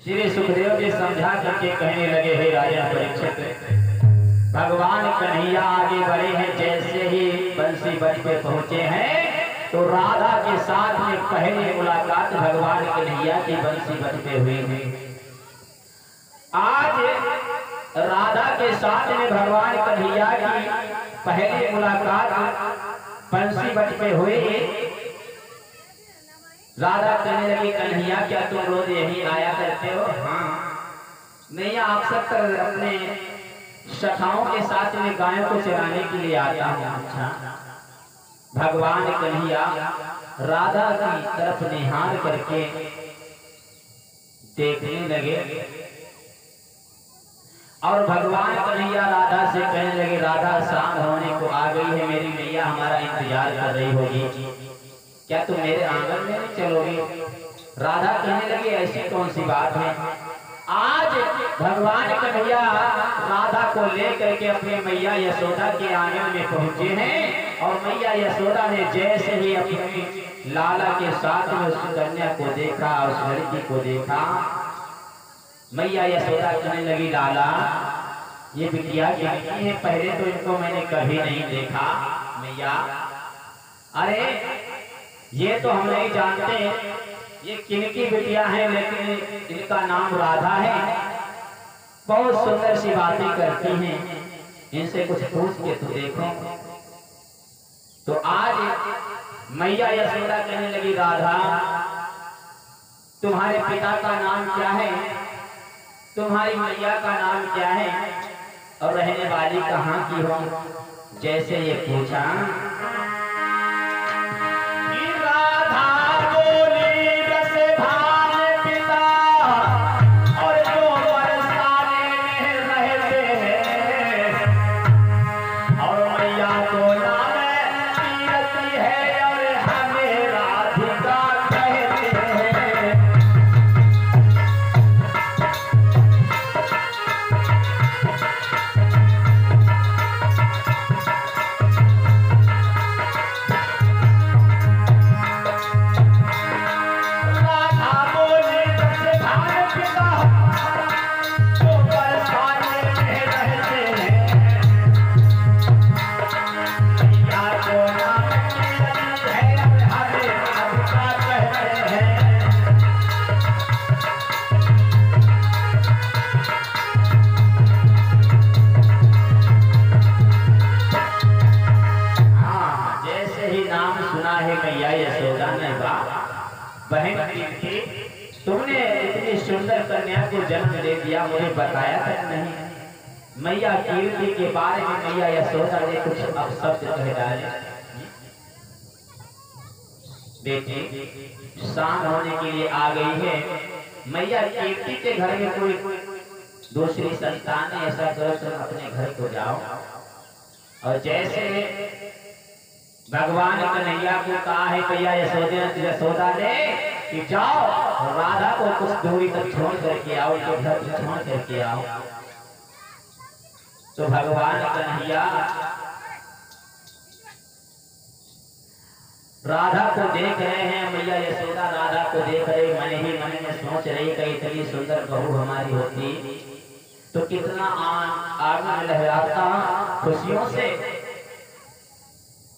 श्री सुखदेव जी समझा करके कहने लगे, हे राजा परीक्षित, भगवान कन्हैया आगे बढ़े हैं। जैसे ही बंसी बज पे पहुंचे हैं तो राधा के साथ में पहली मुलाकात भगवान कन्हैया की बंसी बज पे हुई है। आज राधा के साथ में भगवान कन्हैया की पहली मुलाकात बंसी बज पे हुई। राधा कहने लगी, कन्हैया क्या तुम रोज यही आया करते हो? हाँ, नहीं, आप सब अपने सखाओं के साथ में गायों को चराने के लिए आता हूँ। अच्छा। भगवान कन्हैया राधा की तरफ निहार करके देखने लगे और भगवान कन्हैया राधा से कहने लगे, राधा शाम होने को आ गई है, मेरी मैया हमारा इंतजार कर रही होगी, क्या तुम मेरे आंगन में नहीं चलोगी? राधा कहने लगी, ऐसी कौन सी बात है? आज भगवान कन्हैया राधा को लेकर के अपनी मैया यशोदा के आंगन में पहुंचे हैं और मैया यशोदा ने जैसे ही अपने लाला के साथ में उस कन्या को देखा, उस लड़की को देखा, मैया यशोदा कहने लगी, लाला ये बिटिया किसकी है? पहले तो इनको मैंने कभी नहीं देखा। मैया, अरे ये तो हम नहीं जानते ये किनकी बिटिया है, लेकिन इनका नाम राधा है, बहुत सुंदर सी बातें करती हैं, इनसे कुछ पूछ के तो देखो। तो आज मैया यशोदा कहने लगी, राधा तुम्हारे पिता का नाम क्या है? तुम्हारी मैया का नाम क्या है? और रहने वाली कहाँ की हो? जैसे ये पूछा, बहन तुमने इतनी सुंदर कन्या को जन्म दे दिया, मुझे बताया तक नहीं। मैया कीर्ति के बारे में मैया यशोदा ने कुछ अपशब्द कह डाले। बेटी शाम होने के लिए आ गई है, मैया कीर्ति के घर में कोई दूसरी संतान है, ऐसा करो तुम अपने घर को जाओ। और जैसे भगवान कन्हैया को कहा है भैया यशोदा ने कि जाओ राधा को कुछ दूरी तक छोड़ करके आओ, तो घर छोड़ करके आओ। तो भगवान कन्हैया राधा को देख रहे हैं, मैया यशोदा राधा को देख रही, मन ही मन में सोच रही कि इतनी सुंदर बहू हमारी होती तो कितना आनंद लहराता खुशियों से।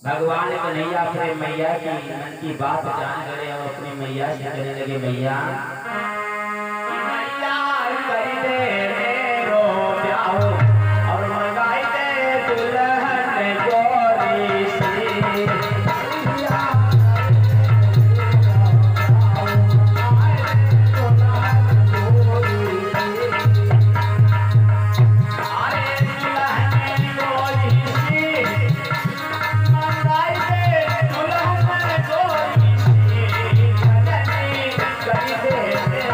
भगवान कन्हैया अपने मैया की मन की बात जान गए और अपनी मैया से कहने लगे, मैया कर दे रो प्याओ और मंगाई दे दुल्हन गोरी सी। Yeah.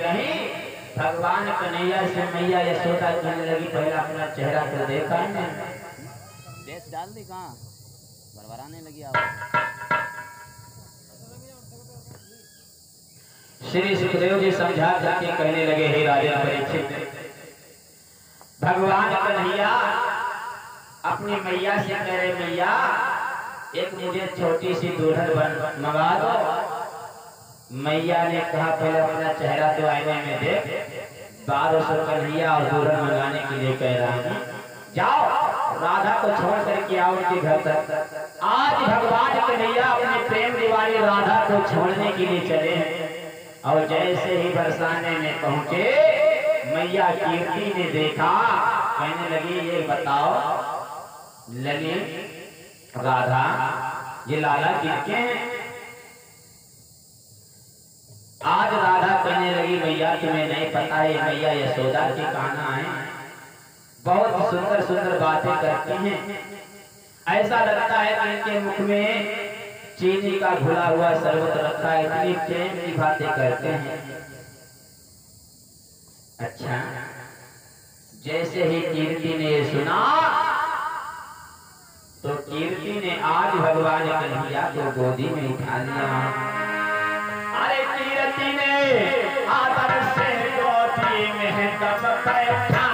कहीं भगवान कन्हैया से मैया यशोदा कहने लगी पहला अपना चेहरा तो देखा है। देश डाल दी कहाँ बरबराने लगी आवाज। श्री सुखदेव जी समझा करके कहने लगे हे राजा परीक्षित, भगवान कन्हैया अपनी मैया से कह रहे मैया एक मुझे छोटी सी दुल्हन मंगा दो। मैया ने कहा पहले अपना चेहरा तो आईने में देख, बाद में कन्हैया और दुल्हन मंगाने के लिए कह रहा हूँ। जाओ राधा को छोड़ करके आओ उनके घर तक। आज भगवान कन्हैया अपने प्रेम दीवानी राधा को छोड़ने के लिए चले हैं और जैसे ही बरसाने में पहुंचे मैया कीर्ति ने देखा, कहने लगी ये बताओ ललित राधा ये लाला किसके हैं? आज राधा कहने लगी मैया तुम्हें नहीं पता है मैया यशोदा के कान्हा है, बहुत सुंदर सुंदर बातें करती हैं, ऐसा लगता है कि इनके मुख में चीनी का घुला हुआ शरबत रखा है, इतनी प्रेम की बातें करते हैं। अच्छा, जैसे ही कीर्ति ने सुना तो कीर्ति ने आज भगवान कन्हैया को गोदी में उठा लिया। अरे कीर्ति ने आदर से गोदी में तब बैठा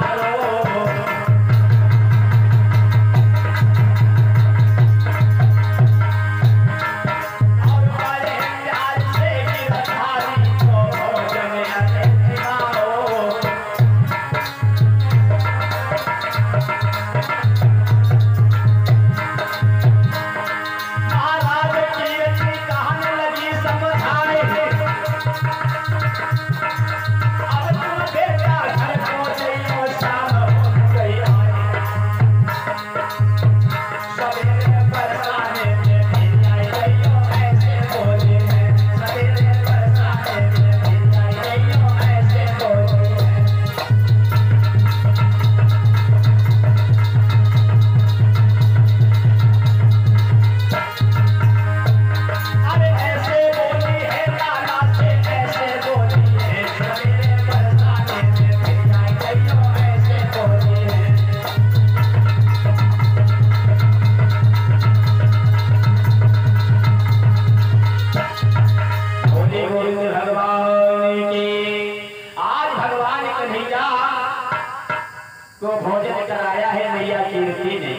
को भोजन कराया है मैया कीर्ति ने।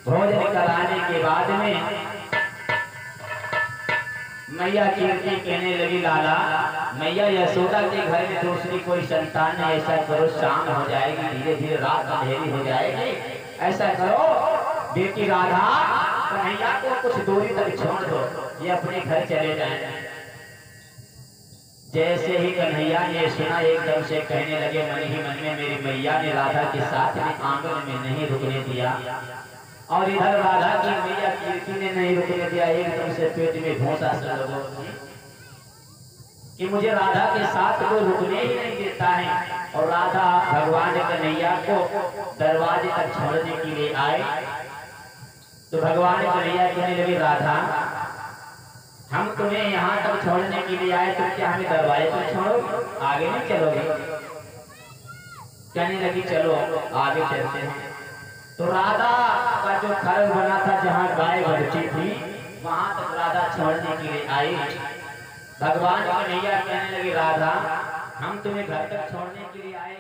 भोजन कराने के बाद में मैया कीर्ति कहने लगी लाला मैया यशोदा के घर में दूसरी कोई संतान नहीं, ऐसा करो शाम हो जाएगी, धीरे धीरे रात अंधेरी हो जाएगी, ऐसा करो बेटी राधा कन्हैया को कुछ दूरी तक छोड़ दो, ये अपने घर चले जाए। जैसे ही कन्हैया ने सुना एकदम से कहने लगे मन ही मन में मेरी मैया ने राधा के साथ में आंगन में नहीं रुकने दिया और इधर राधा की मैया कीर्ति ने नहीं रुकने दिया। एकदम से पेट में घोंसा सा लगा कि मुझे राधा के साथ कोई रुकने ही नहीं देता है और राधा भगवान कन्हैया को दरवाजे तक छोड़ने के लिए आए तो भगवान कन्हैया कहने लगे राधा हम तुम्हें यहाँ तक छोड़ने के लिए आए तो क्या हमें दरवाजे पर छोड़ो, आगे नहीं चलोगे? कहने लगी चलो आगे चलते हैं। तो राधा का जो खर बना था जहाँ गाय बढ़ती थी वहां तक राधा छोड़ने के लिए आई। भगवान कन्हैया कहने लगे राधा हम तुम्हें घर तक छोड़ने के लिए आए।